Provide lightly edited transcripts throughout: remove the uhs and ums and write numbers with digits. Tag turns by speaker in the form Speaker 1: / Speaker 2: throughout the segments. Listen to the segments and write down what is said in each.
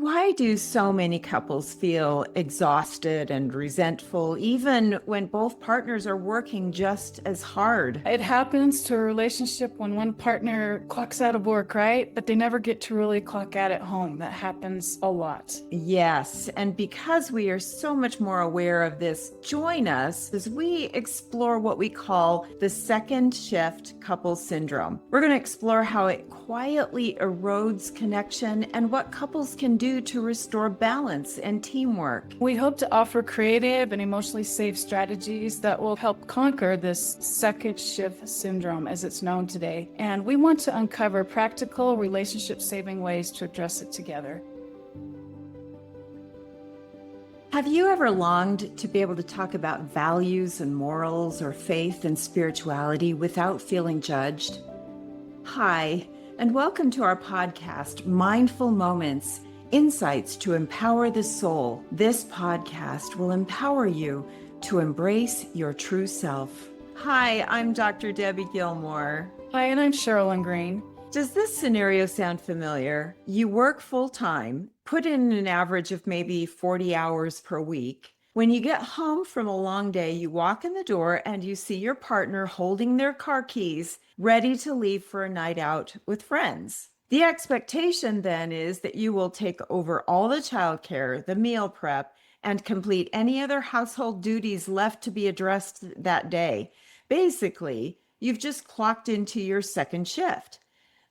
Speaker 1: Why do so many couples feel exhausted and resentful, even when both partners are working just as hard?
Speaker 2: It happens to a relationship when one partner clocks out of work, right? But they never get to really clock out at home. That happens a lot.
Speaker 1: Yes, and because we are so much more aware of this, join us as we explore what we call the second shift couple syndrome. We're going to explore how it quietly erodes connection and what couples can do to restore balance and teamwork.
Speaker 2: We hope to offer creative and emotionally safe strategies that will help conquer this second shift syndrome as it's known today. And we want to uncover practical relationship-saving ways to address it together.
Speaker 1: Have you ever longed to be able to talk about values and morals or faith and spirituality without feeling judged? Hi, and welcome to our podcast, Mindful Moments, Insights to Empower the Soul. This podcast will empower you to embrace your true self. Hi, I'm Dr. Debbie Gilmore.
Speaker 2: Hi, and I'm Gilmore&Green.
Speaker 1: Does this scenario sound familiar? You work full-time, put in an average of maybe 40 hours per week. When you get home from a long day, you walk in the door and you see your partner holding their car keys, ready to leave for a night out with friends. The expectation then is that you will take over all the childcare, the meal prep, and complete any other household duties left to be addressed that day. Basically, you've just clocked into your second shift.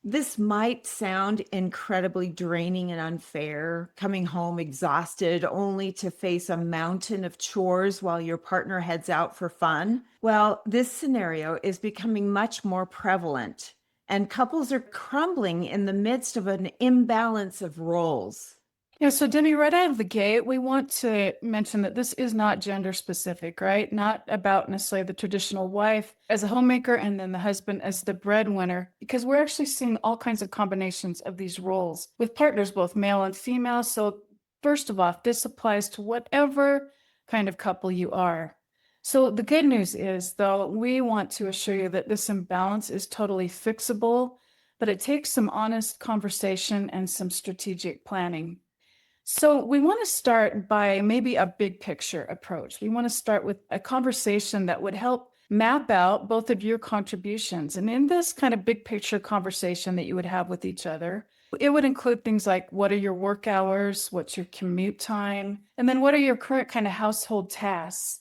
Speaker 1: This might sound incredibly draining and unfair, coming home exhausted only to face a mountain of chores while your partner heads out for fun. Well, this scenario is becoming much more prevalent, and couples are crumbling in the midst of an imbalance of roles.
Speaker 2: Yeah, so Debbie, right out of the gate, we want to mention that this is not gender specific, right? Not about necessarily the traditional wife as a homemaker and then the husband as the breadwinner, because we're actually seeing all kinds of combinations of these roles with partners, both male and female. So first of all, this applies to whatever kind of couple you are. So the good news is, though, we want to assure you that this imbalance is totally fixable, but it takes some honest conversation and some strategic planning. So we want to start by maybe a big picture approach. We want to start with a conversation that would help map out both of your contributions. And in this kind of big picture conversation that you would have with each other, it would include things like, what are your work hours? What's your commute time? And then what are your current kind of household tasks?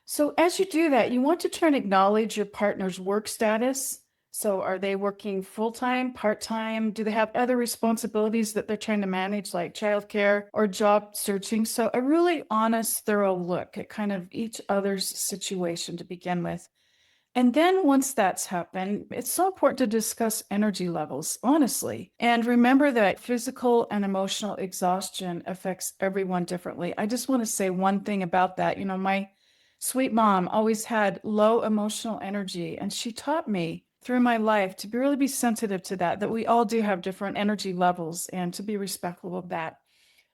Speaker 2: So as you do that, you want to try and acknowledge your partner's work status. So are they working full-time, part-time? Do they have other responsibilities that they're trying to manage, like childcare or job searching? So a really honest, thorough look at kind of each other's situation to begin with. And then once that's happened, it's so important to discuss energy levels, honestly. And remember that physical and emotional exhaustion affects everyone differently. I just want to say one thing about that. You know, my sweet mom always had low emotional energy, and she taught me through my life to really be sensitive to that we all do have different energy levels and to be respectful of that.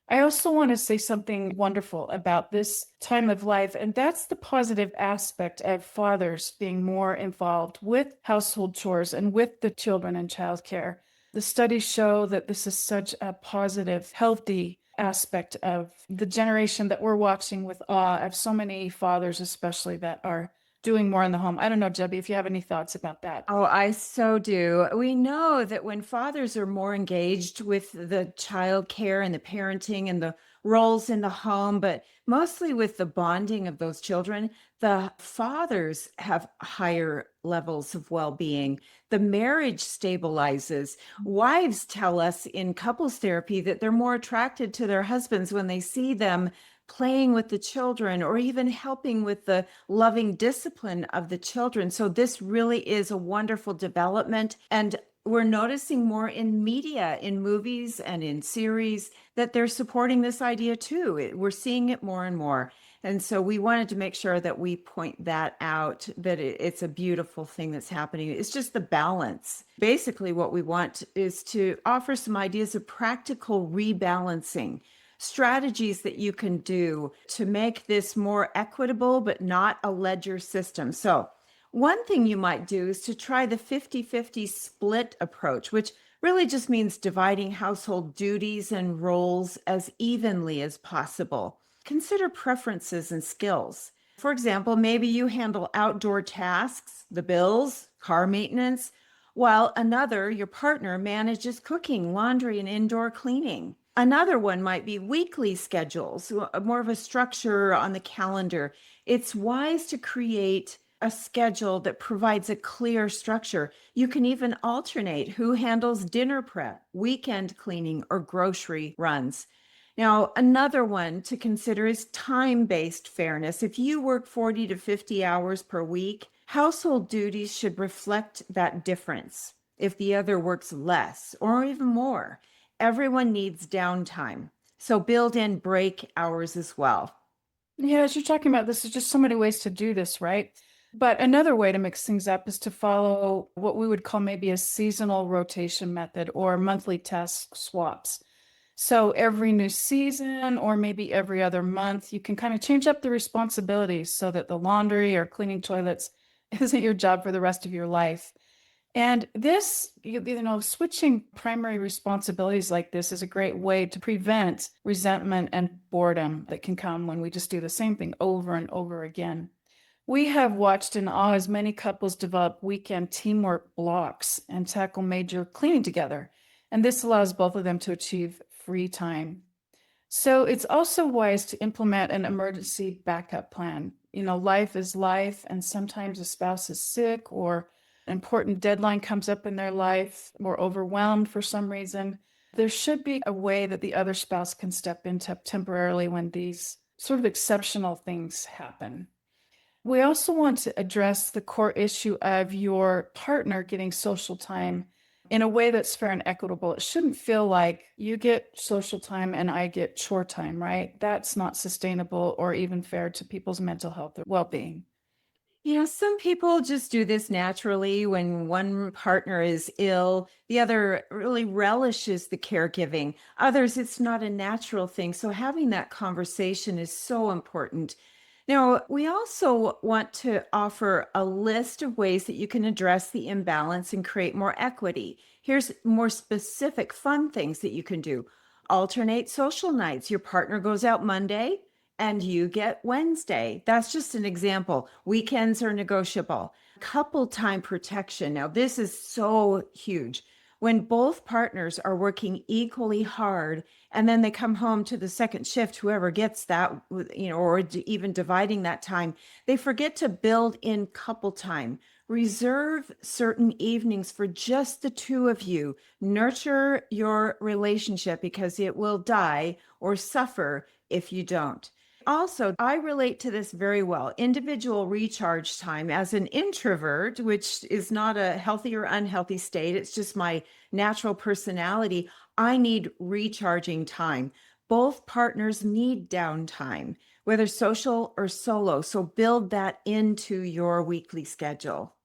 Speaker 2: I also want to say something wonderful about this time of life, and that's the positive aspect of fathers being more involved with household chores and with the children and childcare. The studies show that this is such a positive, healthy aspect of the generation that we're watching with awe of so many fathers, especially that are doing more in the home. I don't know, Debbie, if you have any thoughts about that.
Speaker 1: Oh, I so do. We know that when fathers are more engaged with the child care and the parenting and the roles in the home, but mostly with the bonding of those children, the fathers have higher levels of well-being. The marriage stabilizes. Wives tell us in couples therapy that they're more attracted to their husbands when they see them playing with the children or even helping with the loving discipline of the children. So this really is a wonderful development. And we're noticing more in media, in movies and in series, that they're supporting this idea too. We're seeing it more and more. And so we wanted to make sure that we point that out, that it's a beautiful thing that's happening. It's just the balance. Basically, what we want is to offer some ideas of practical rebalancing, strategies that you can do to make this more equitable, but not a ledger system. So one thing you might do is to try the 50-50 split approach, which really just means dividing household duties and roles as evenly as possible. Consider preferences and skills. For example, maybe you handle outdoor tasks, the bills, car maintenance, while another, your partner, manages cooking, laundry, and indoor cleaning. Another one might be weekly schedules, more of a structure on the calendar. It's wise to create a schedule that provides a clear structure. You can even alternate who handles dinner prep, weekend cleaning, or grocery runs. Now, another one to consider is time-based fairness. If you work 40 to 50 hours per week, household duties should reflect that difference. If the other works less or even more, everyone needs downtime. So build in break hours as well.
Speaker 2: Yeah, as you're talking about, this is just so many ways to do this, right? But another way to mix things up is to follow what we would call maybe a seasonal rotation method or monthly task swaps. So every new season or maybe every other month, you can kind of change up the responsibilities so that the laundry or cleaning toilets isn't your job for the rest of your life. And this, switching primary responsibilities like this is a great way to prevent resentment and boredom that can come when we just do the same thing over and over again. We have watched in awe as many couples develop weekend teamwork blocks and tackle major cleaning together. And this allows both of them to achieve free time. So it's also wise to implement an emergency backup plan. Life is life, and sometimes a spouse is sick or an important deadline comes up in their life or overwhelmed for some reason. There should be a way that the other spouse can step in temporarily when these sort of exceptional things happen. We also want to address the core issue of your partner getting social time in a way that's fair and equitable. It shouldn't feel like you get social time and I get chore time, right? That's not sustainable or even fair to people's mental health or well being.
Speaker 1: Some people just do this naturally. When one partner is ill, the other really relishes the caregiving. Others, it's not a natural thing. So having that conversation is so important. Now, we also want to offer a list of ways that you can address the imbalance and create more equity. Here's more specific fun things that you can do. Alternate social nights. Your partner goes out Monday and you get Wednesday. That's just an example. Weekends are negotiable. Couple time protection. Now, this is so huge. When both partners are working equally hard and then they come home to the second shift, whoever gets that, or even dividing that time, they forget to build in couple time. Reserve certain evenings for just the two of you. Nurture your relationship because it will die or suffer if you don't. Also, I relate to this very well. Individual recharge time as an introvert, which is not a healthy or unhealthy state, it's just my natural personality. I need recharging time. Both partners need downtime, whether social or solo. So build that into your weekly schedule.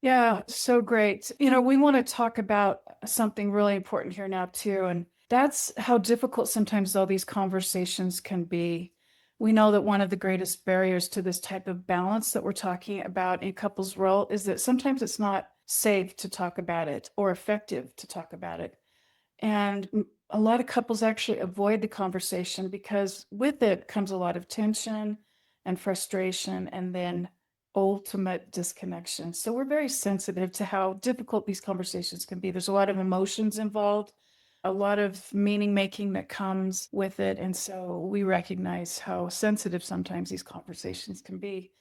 Speaker 2: Yeah, so great. We want to talk about something really important here now, too. And that's how difficult sometimes all these conversations can be. We know that one of the greatest barriers to this type of balance that we're talking about in couples' role is that sometimes it's not safe to talk about it or effective to talk about it. And a lot of couples actually avoid the conversation because with it comes a lot of tension and frustration and then ultimate disconnection. So we're very sensitive to how difficult these conversations can be. There's a lot of emotions involved, a lot of meaning making that comes with it. And so we recognize how sensitive sometimes these conversations can be.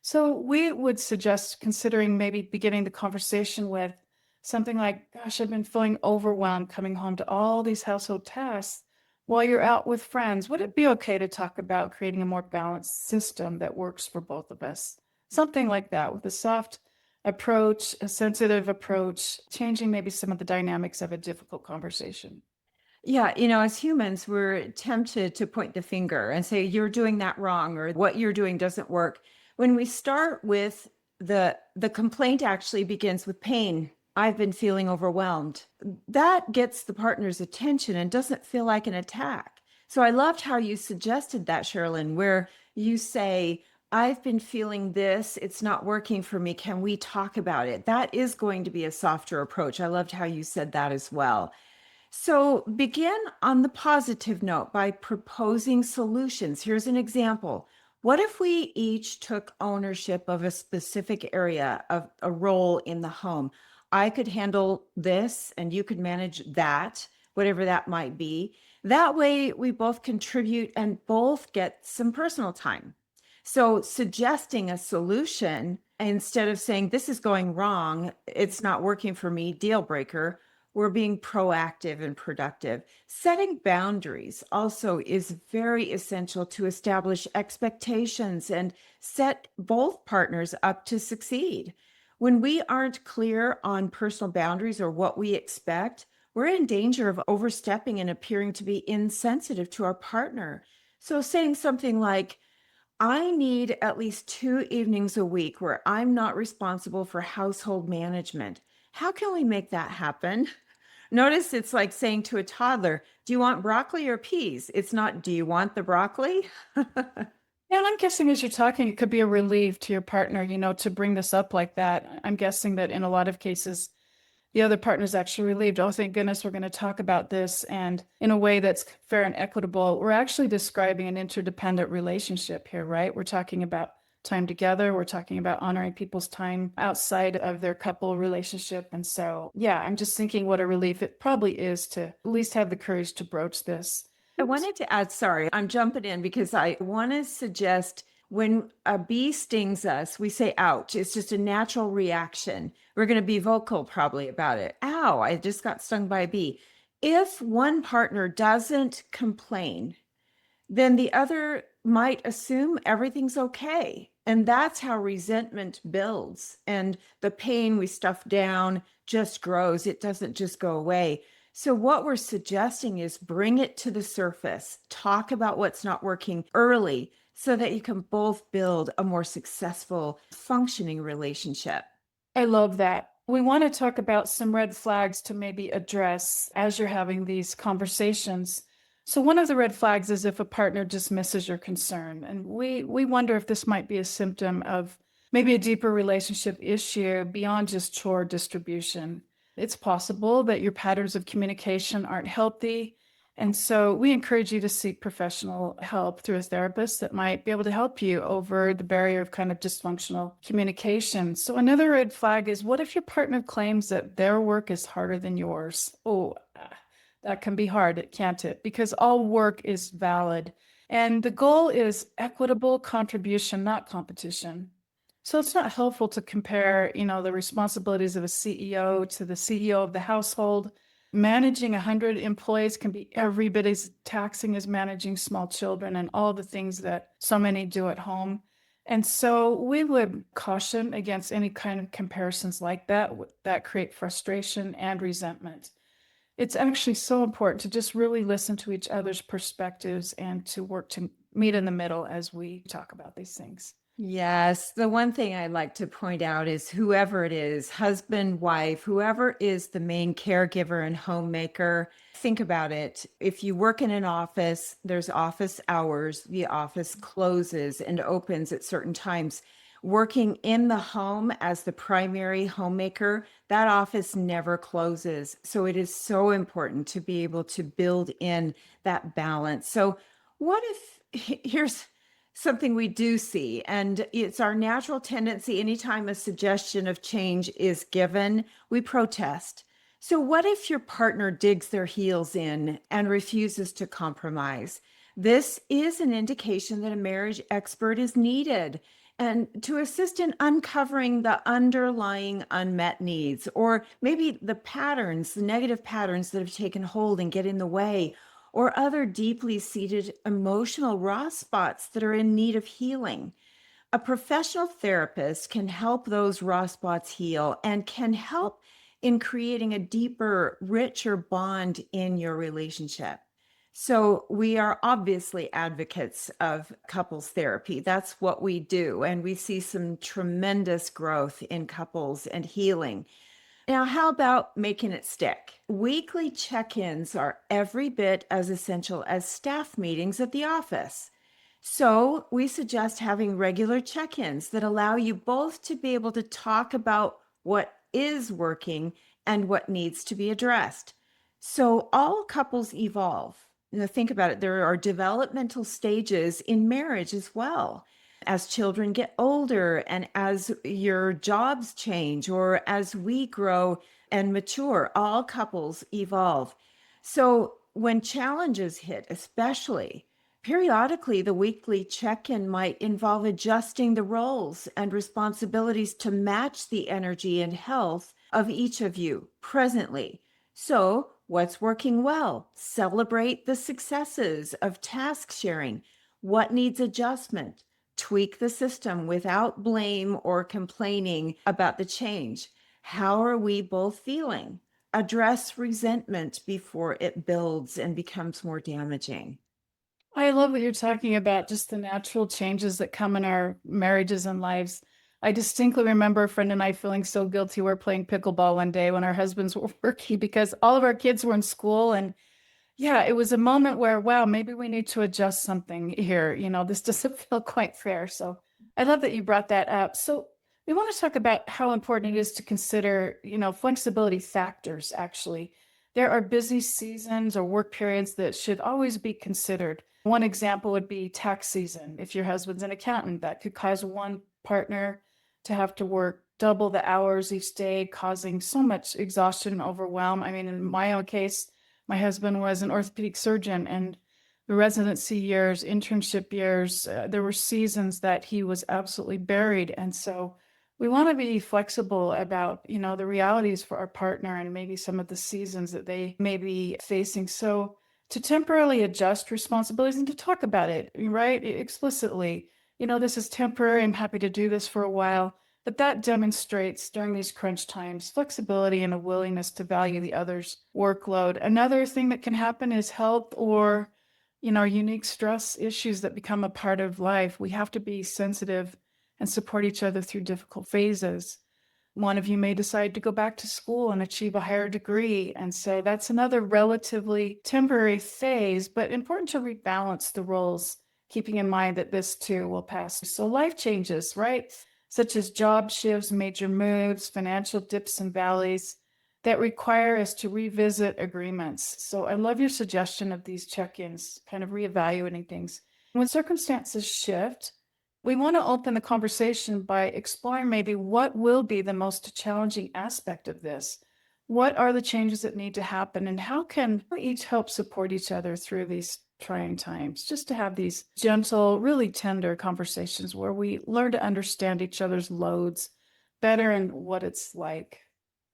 Speaker 2: So we would suggest considering maybe beginning the conversation with something like, gosh, I've been feeling overwhelmed coming home to all these household tasks while you're out with friends. Would it be okay to talk about creating a more balanced system that works for both of us? Something like that with a soft approach, a sensitive approach, changing maybe some of the dynamics of a difficult conversation.
Speaker 1: Yeah, as humans, we're tempted to point the finger and say, you're doing that wrong, or what you're doing doesn't work. When we start with the complaint actually begins with pain. I've been feeling overwhelmed. That gets the partner's attention and doesn't feel like an attack. So I loved how you suggested that, Sherilyn, where you say, I've been feeling this. It's not working for me. Can we talk about it? That is going to be a softer approach. I loved how you said that as well. So begin on the positive note by proposing solutions. Here's an example. What if we each took ownership of a specific area of a role in the home? I could handle this and you could manage that, whatever that might be. That way, we both contribute and both get some personal time. So, suggesting a solution instead of saying, this is going wrong, it's not working for me, deal breaker, we're being proactive and productive. Setting boundaries also is very essential to establish expectations and set both partners up to succeed. When we aren't clear on personal boundaries or what we expect, we're in danger of overstepping and appearing to be insensitive to our partner. So, saying something like, I need at least 2 evenings a week where I'm not responsible for household management. How can we make that happen? Notice it's like saying to a toddler, do you want broccoli or peas? It's not, do you want the broccoli?
Speaker 2: Yeah, and I'm guessing as you're talking, it could be a relief to your partner, to bring this up like that. I'm guessing that in a lot of cases, the other partner's actually relieved. Oh, thank goodness we're going to talk about this. And in a way that's fair and equitable, we're actually describing an interdependent relationship here, right? We're talking about time together. We're talking about honoring people's time outside of their couple relationship. And so, yeah, I'm just thinking what a relief it probably is to at least have the courage to broach this.
Speaker 1: I wanted to add, sorry, I'm jumping in because I want to suggest when a bee stings us, we say, ouch. It's just a natural reaction. We're going to be vocal probably about it. Ow, I just got stung by a bee. If one partner doesn't complain, then the other might assume everything's okay. And that's how resentment builds. And the pain we stuff down just grows, it doesn't just go away. So, what we're suggesting is bring it to the surface, talk about what's not working early so that you can both build a more successful, functioning relationship.
Speaker 2: I love that. We want to talk about some red flags to maybe address as you're having these conversations. So one of the red flags is if a partner dismisses your concern. And we wonder if this might be a symptom of maybe a deeper relationship issue beyond just chore distribution. It's possible that your patterns of communication aren't healthy. And so we encourage you to seek professional help through a therapist that might be able to help you over the barrier of kind of dysfunctional communication. So another red flag is, what if your partner claims that their work is harder than yours? Oh, that can be hard, can't it? Because all work is valid. And the goal is equitable contribution, not competition. So it's not helpful to compare, the responsibilities of a CEO to the CEO of the household. Managing 100 employees can be every bit as taxing as managing small children and all the things that so many do at home. And so we would caution against any kind of comparisons like that create frustration and resentment. It's actually so important to just really listen to each other's perspectives and to work to meet in the middle as we talk about these things.
Speaker 1: Yes, the one thing I like to point out is whoever it is, husband, wife, whoever is the main caregiver and homemaker, think about it. If you work in an office, there's office hours, the office closes and opens at certain times. Working in the home as the primary homemaker, that office never closes. So it is so important to be able to build in that balance. So, what if here's something we do see, and it's our natural tendency anytime a suggestion of change is given, we protest. So, what if your partner digs their heels in and refuses to compromise? This is an indication that a marriage expert is needed and to assist in uncovering the underlying unmet needs, or maybe the patterns, the negative patterns that have taken hold and get in the way, or other deeply seated emotional raw spots that are in need of healing. A professional therapist can help those raw spots heal and can help in creating a deeper, richer bond in your relationship. So, we are obviously advocates of couples therapy. That's what we do. And we see some tremendous growth in couples and healing. Now, how about making it stick? Weekly check ins are every bit as essential as staff meetings at the office. So, we suggest having regular check ins that allow you both to be able to talk about what is working and what needs to be addressed. So, all couples evolve. Think about it. There are developmental stages in marriage as well. As children get older and as your jobs change, or as we grow and mature, all couples evolve. So, when challenges hit, especially, periodically, the weekly check in might involve adjusting the roles and responsibilities to match the energy and health of each of you presently. So, what's working well? Celebrate the successes of task sharing. What needs adjustment? Tweak the system without blame or complaining about the change. How are we both feeling? Address resentment before it builds and becomes more damaging.
Speaker 2: I love what you're talking about, just the natural changes that come in our marriages and lives. I distinctly remember a friend and I feeling so guilty. We're playing pickleball one day when our husbands were working because all of our kids were in school. And yeah, it was a moment where, wow, maybe we need to adjust something here. This doesn't feel quite fair. So I love that you brought that up. So we want to talk about how important it is to consider, flexibility factors, actually. There are busy seasons or work periods that should always be considered. One example would be tax season. If your husband's an accountant, that could cause one partner to have to work double the hours each day, causing so much exhaustion and overwhelm. I mean, in my own case, my husband was an orthopedic surgeon, and the residency years, internship years, there were seasons that he was absolutely buried. And so we want to be flexible about, the realities for our partner and maybe some of the seasons that they may be facing. So to temporarily adjust responsibilities and to talk about it, right? Explicitly, this is temporary. I'm happy to do this for a while. But that demonstrates during these crunch times flexibility and a willingness to value the other's workload. Another thing that can happen is health or, unique stress issues that become a part of life. We have to be sensitive and support each other through difficult phases. One of you may decide to go back to school and achieve a higher degree. And so that's another relatively temporary phase, but important to rebalance the roles, keeping in mind that this too will pass. So life changes, right? Such as job shifts, major moves, financial dips and valleys that require us to revisit agreements. So I love your suggestion of these check-ins, kind of reevaluating things. When circumstances shift, we want to open the conversation by exploring maybe what will be the most challenging aspect of this. What are the changes that need to happen, and how can we each help support each other through these trying times? Just to have these gentle, really tender conversations where we learn to understand each other's loads better and what it's like.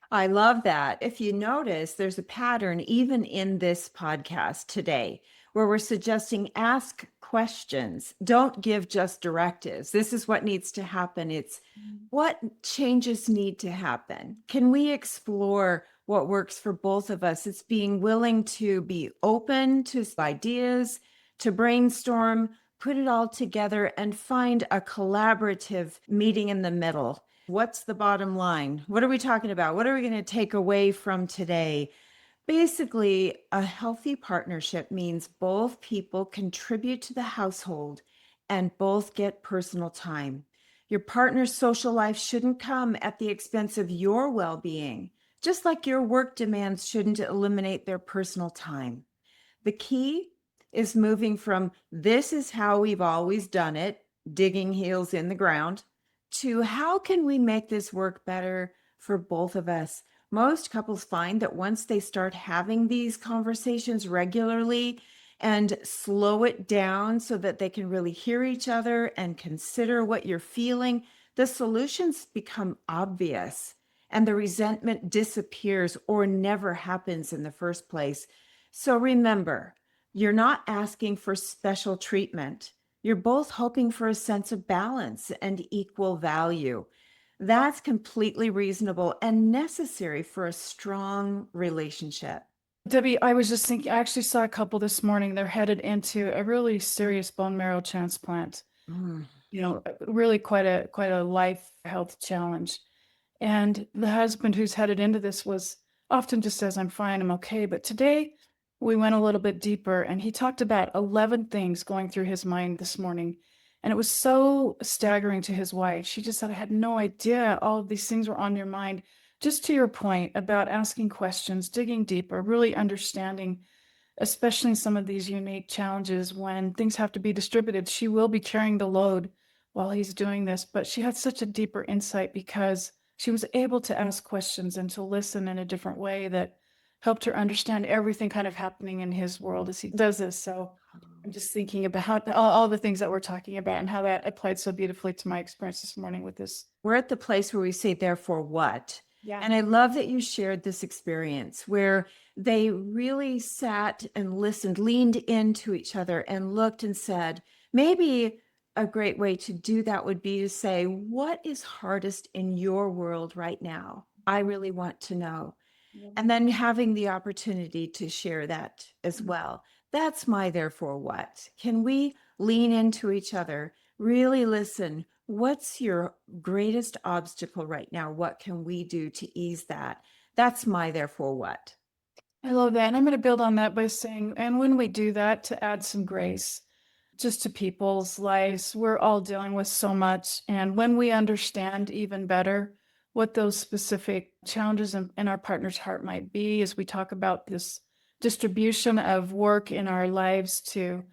Speaker 1: I love that. If you notice, there's a pattern even in this podcast today where we're suggesting ask questions. Don't give just directives. This is what needs to happen. It's what changes need to happen. Can we explore what works for both of us? It's being willing to be open to ideas, to brainstorm, put it all together, and find a collaborative meeting in the middle. What's the bottom line? What are we talking about? What are we going to take away from today? Basically, a healthy partnership means both people contribute to the household and both get personal time. Your partner's social life shouldn't come at the expense of your well being, just like your work demands shouldn't eliminate their personal time. The key is moving from this is how we've always done it, digging heels in the ground, to how can we make this work better for both of us? Most couples find that once they start having these conversations regularly and slow it down so that they can really hear each other and consider what you're feeling, the solutions become obvious and the resentment disappears or never happens in the first place. So remember, you're not asking for special treatment. You're both hoping for a sense of balance and equal value. That's completely reasonable and necessary for a strong relationship.
Speaker 2: Debbie, I was just thinking, I actually saw a couple this morning. They're headed into a really serious bone marrow transplant.
Speaker 1: Mm.
Speaker 2: Really quite a life health challenge. And the husband who's headed into this was often just says, I'm fine, I'm okay. But today we went a little bit deeper, and he talked about 11 things going through his mind this morning. And it was so staggering to his wife. She just said, I had no idea all of these things were on your mind. Just to your point about asking questions, digging deeper, really understanding, especially in some of these unique challenges when things have to be distributed. She will be carrying the load while he's doing this, but she had such a deeper insight because she was able to ask questions and to listen in a different way that helped her understand everything kind of happening in his world as he does this. So I'm just thinking about all the things that we're talking about and how that applied so beautifully to my experience this morning with this.
Speaker 1: We're at the place where we say, therefore, what?
Speaker 2: Yeah.
Speaker 1: And I love that you shared this experience where they really sat and listened, leaned into each other and looked and said, maybe a great way to do that would be to say, what is hardest in your world right now? I really want to know. And then having the opportunity to share that as well. That's my therefore what. Can we lean into each other, really listen? What's your greatest obstacle right now? What can we do to ease that? That's my therefore what.
Speaker 2: I love that. And I'm going to build on that by saying, and when we do that, to add some grace just to people's lives, we're all dealing with so much. And when we understand even better what those specific challenges in our partner's heart might be, as we talk about this distribution of work in our lives, to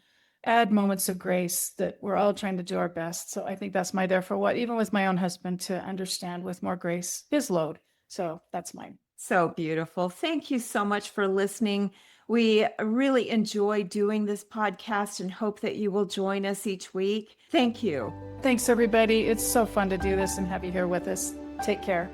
Speaker 2: add moments of grace that we're all trying to do our best. So I think that's my therefore what, even with my own husband, to understand with more grace his load. So that's mine.
Speaker 1: So beautiful. Thank you so much for listening. We really enjoy doing this podcast and hope that you will join us each week. Thank you.
Speaker 2: Thanks, everybody. It's so fun to do this and have you here with us. Take care.